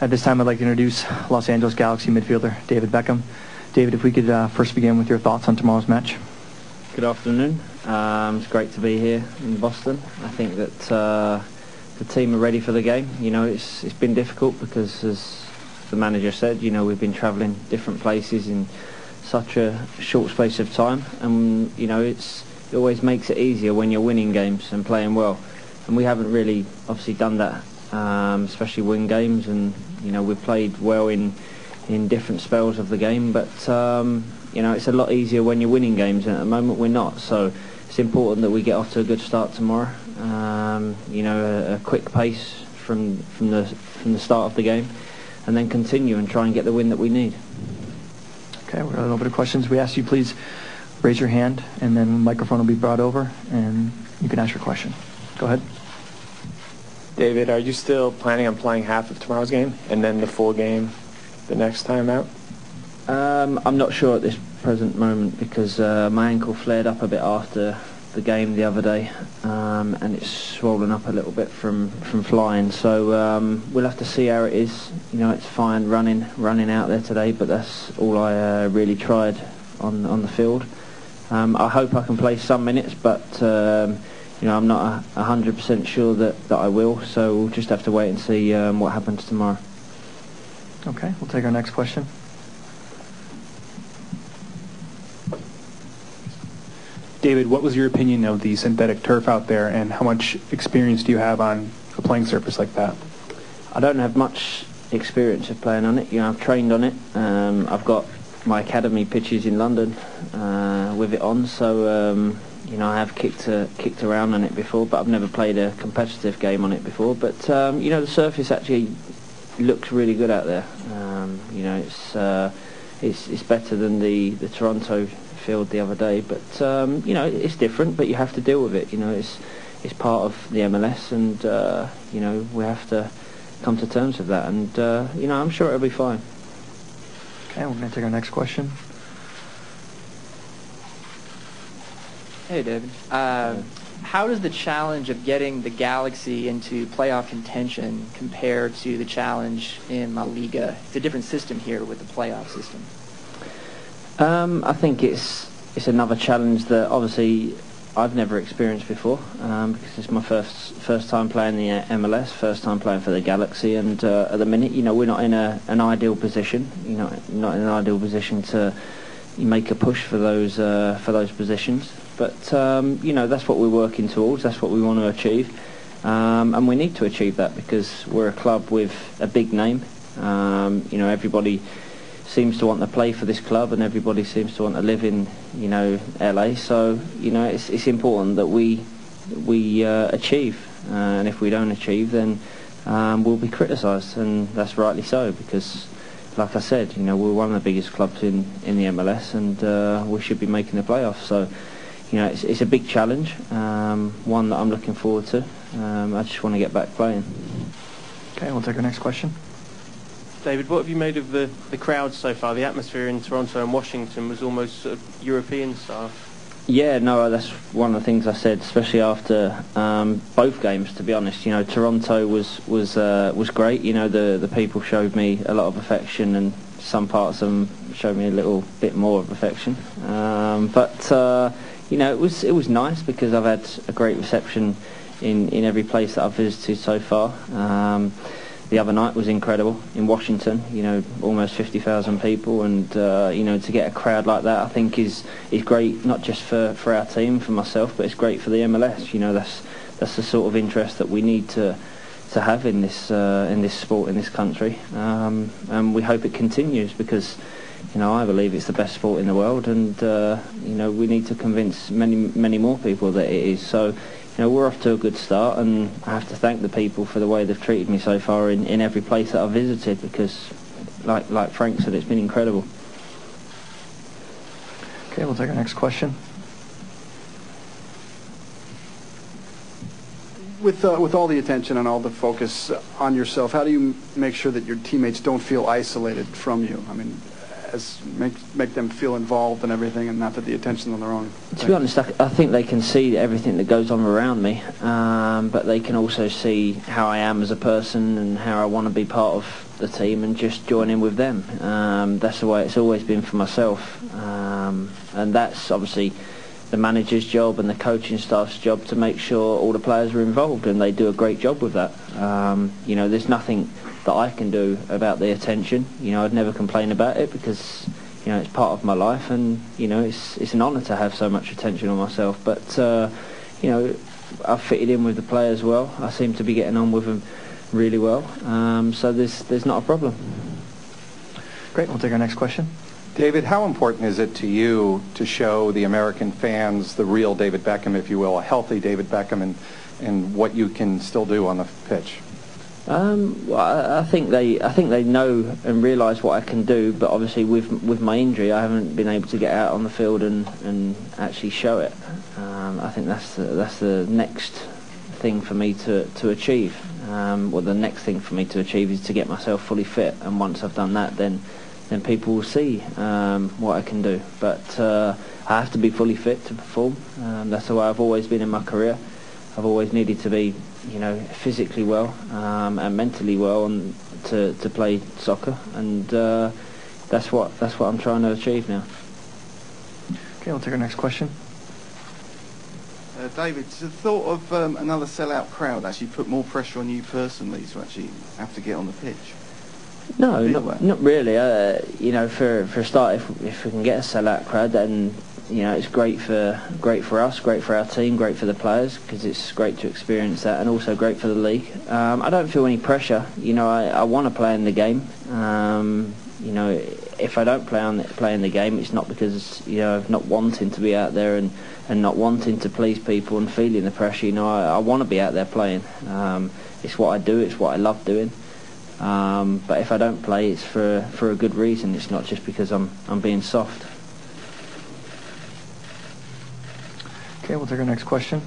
At this time, I'd like to introduce Los Angeles Galaxy midfielder David Beckham. David, if we could first begin with your thoughts on tomorrow's match. Good afternoon. It's great to be here in Boston. I think that the team are ready for the game. You know, it's been difficult because, as the manager said, you know, we've been travelling different places in such a short space of time, and you know, it always makes it easier when you're winning games and playing well. And we haven't really, obviously, done that, especially win games. And you know, we've played well in different spells of the game, but you know, it's a lot easier when you're winning games, and at the moment we're not. So it's important that we get off to a good start tomorrow. You know, a quick pace from the start of the game, and then continue and try and get the win that we need. Okay, we've got a little bit of questions. We ask you please raise your hand, and then the microphone will be brought over, and you can ask your question. Go ahead. David, are you still planning on playing half of tomorrow's game and then the full game the next time out? I'm not sure at this present moment because my ankle flared up a bit after the game the other day, and it's swollen up a little bit from flying. So we'll have to see how it is. You know, it's fine running out there today, but that's all I really tried on the field. I hope I can play some minutes, but you know, I'm not 100% sure that I will. So we'll just have to wait and see what happens tomorrow. Okay, we'll take our next question. David, what was your opinion of the synthetic turf out there, and how much experience do you have on a playing surface like that? I don't have much experience of playing on it. You know, I've trained on it. I've got my academy pitches in London with it on, so you know, I have kicked around on it before, but I've never played a competitive game on it before. But you know, the surface actually looks really good out there. You know, it's better than the Toronto field the other day, but you know, it's different, but you have to deal with it. You know, it's part of the MLS, and you know, we have to come to terms with that, and you know, I'm sure it'll be fine. Okay, we're going to take our next question. Hey, David. How does the challenge of getting the Galaxy into playoff contention compare to the challenge in La Liga? It's a different system here with the playoff system. I think it's another challenge that obviously I've never experienced before, because it's my first time playing the MLS, first time playing for the Galaxy, and at the minute, you know, we're not in an ideal position. You know, not in an ideal position to make a push for those positions. But you know, that's what we're working towards. That's what we want to achieve, and we need to achieve that because we're a club with a big name. You know, everybody seems to want to play for this club, and everybody seems to want to live in, you know, LA. So you know, it's important that we achieve, and if we don't achieve, then we'll be criticised, and that's rightly so, because like I said, you know, we're one of the biggest clubs in the MLS, and we should be making the playoffs. So you know, it's a big challenge, one that I'm looking forward to. I just want to get back playing. Okay, we'll take our next question. David, what have you made of the crowd so far? The atmosphere in Toronto and Washington was almost sort of European style. Yeah, no, that's one of the things I said, especially after both games. To be honest, you know, Toronto was great. You know, the people showed me a lot of affection, and some parts of them showed me a little bit more of affection. But you know, it was nice because I've had a great reception in every place that I've visited so far. The other night was incredible in Washington. You know, almost 50,000 people, and you know, to get a crowd like that, I think is great, not just for our team, for myself, but it's great for the MLS. You know, that's the sort of interest that we need to have in this sport in this country, and we hope it continues because, you know, I believe it's the best sport in the world, and you know, we need to convince many more people that it is. So you know, we're off to a good start, and I have to thank the people for the way they've treated me so far in every place that I've visited, because like Frank said, it's been incredible. Okay, we'll take our next question. With all the attention and all the focus on yourself, how do you make sure that your teammates don't feel isolated from you? I mean, players, make them feel involved and everything, and not that the attention's on their own. To be honest, I think they can see everything that goes on around me, but they can also see how I am as a person and how I want to be part of the team and just join in with them. That's the way it's always been for myself, and that's obviously the manager's job and the coaching staff's job to make sure all the players are involved, and they do a great job with that. There's nothing that I can do about the attention. I'd never complain about it because it's part of my life, and it's an honour to have so much attention on myself. But I've fitted in with the players well. I seem to be getting on with them really well, so there's not a problem. Great. We'll take our next question. David, how important is it to you to show the American fans the real David Beckham, if you will, a healthy David Beckham, and what you can still do on the pitch? Well, I think they know and realise what I can do, but obviously with my injury, I haven't been able to get out on the field and actually show it. I think that's the next thing for me to achieve. The next thing for me to achieve is to get myself fully fit, and once I've done that, then people will see what I can do. But I have to be fully fit to perform. That's the way I've always been in my career. I've always needed to be, physically well and mentally well, and to play soccer, and that's what I'm trying to achieve now. Okay, we'll take our next question. David, does the thought of another sellout crowd actually put more pressure on you personally to actually have to get on the pitch? No, not really. For a start, if we can get a sellout crowd, then it's great for us, great for our team, great for the players, because it's great to experience that, and also great for the league. I don't feel any pressure. I want to play in the game. If I don't play in the game, it's not because of not wanting to be out there and not wanting to please people and feeling the pressure. I want to be out there playing. It's what I do. It's what I love doing. But if I don't play, it's for a good reason. It's not just because I'm being soft. Okay, we'll take our next question.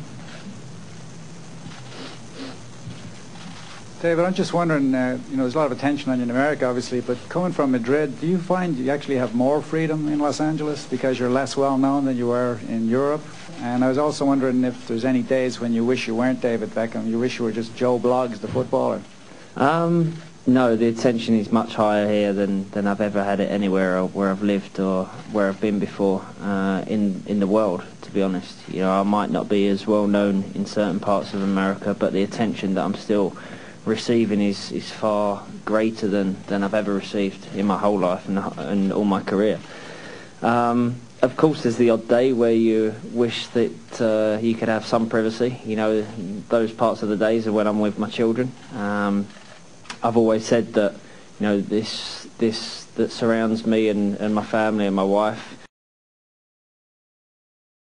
David, I'm just wondering, there's a lot of attention on you in America, obviously, but coming from Madrid, do you find you actually have more freedom in Los Angeles because you're less well known than you were in Europe? And I was also wondering if there's any days when you wish you weren't David Beckham, you wish you were just Joe Bloggs, the footballer. No, the attention is much higher here than I've ever had it anywhere where I've lived or where I've been before in the world, to be honest. I might not be as well known in certain parts of America, but the attention that I'm still receiving is far greater than I've ever received in my whole life and all my career. Of course, there's the odd day where you wish that you could have some privacy. Those parts of the days are when I'm with my children. I've always said that this that surrounds me and my family and my wife